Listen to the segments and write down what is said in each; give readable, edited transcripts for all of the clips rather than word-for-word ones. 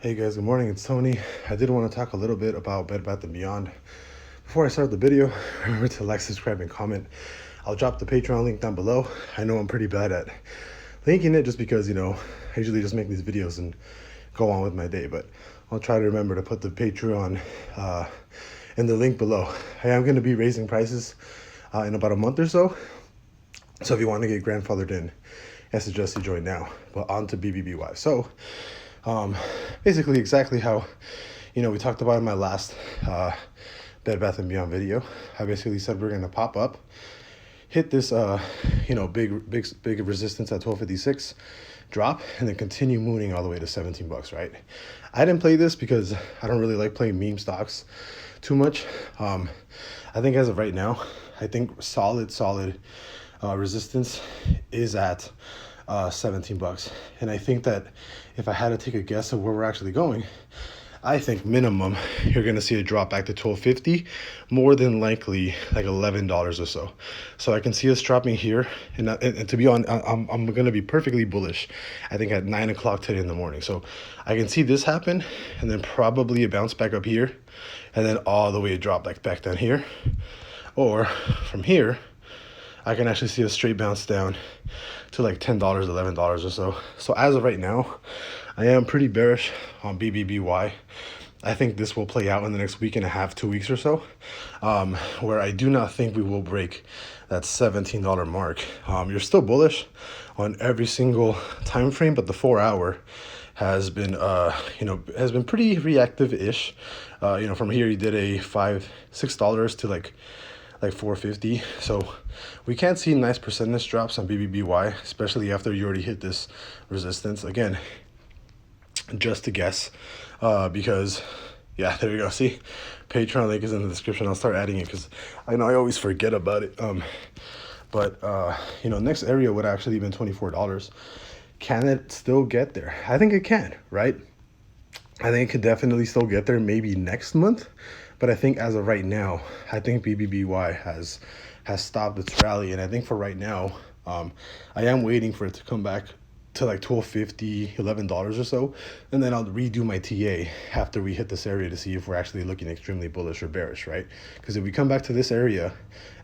Hey guys, good morning. It's Tony. I did want to talk a little bit about Bed Bath & Beyond. Before I start the video, remember to like, subscribe, and comment. I'll drop the Patreon link down below. I know I'm pretty bad at linking it just because, I usually just make these videos and go on with my day, but I'll try to remember to put the Patreon in the link below. I am going to be raising prices in about a month or so. So if you want to get grandfathered in, I suggest you join now. But on to BBBY. So, basically exactly how we talked about in my last Bed Bath & Beyond video. I basically said we're going to pop up, hit this big resistance at 1256, drop, and then continue mooning all the way to 17 bucks, right? I didn't play this because I don't really like playing meme stocks too much. I think as of right now, I think solid resistance is at 17 bucks. And I think that if I had to take a guess of where we're actually going, I think minimum you're going to see a drop back to 12.50, more than likely like $11 or so. So I can see us dropping here, and to be honest, I'm going to be perfectly bullish, I think at 9 o'clock today in the morning. So I can see this happen, and then probably a bounce back up here, and then all the way drop back down here. Or from here, I can actually see a straight bounce down to like $10, $11 or so. So as of right now, I am pretty bearish on BBBY. I think this will play out in the next week and a half, 2 weeks or so, where I do not think we will break that $17 mark. You're still bullish on every single time frame, but the 4-hour has been pretty reactive-ish. From here you did a $6 to like 450. So we can't see nice percentage drops on BBBY, especially after you already hit this resistance. Again, just to guess, because yeah, there you go. See, Patreon link is in the description. I'll start adding it because I know I always forget about it. Next area would actually been $24. Can it still get there? I think it can, right? I think it could definitely still get there maybe next month. But I think as of right now, I think BBBY has stopped its rally. And I think for right now, I am waiting for it to come back to like $12.50, $11 or so. And then I'll redo my TA after we hit this area to see if we're actually looking extremely bullish or bearish, right? Because if we come back to this area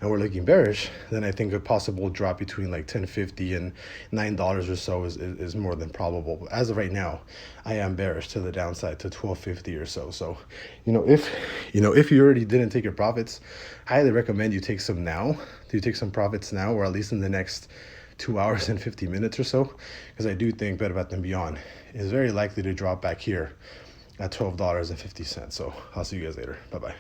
and we're looking bearish, then I think a possible drop between like $10.50 and $9 or so is more than probable. But as of right now, I am bearish to the downside to $12.50 or so. So, if you already didn't take your profits, I highly recommend you take some now. You take some profits now, or at least in the next 2 hours and 50 minutes or so, because I do think Bed Bath & Beyond is very likely to drop back here at $12.50. So I'll see you guys later. Bye-bye.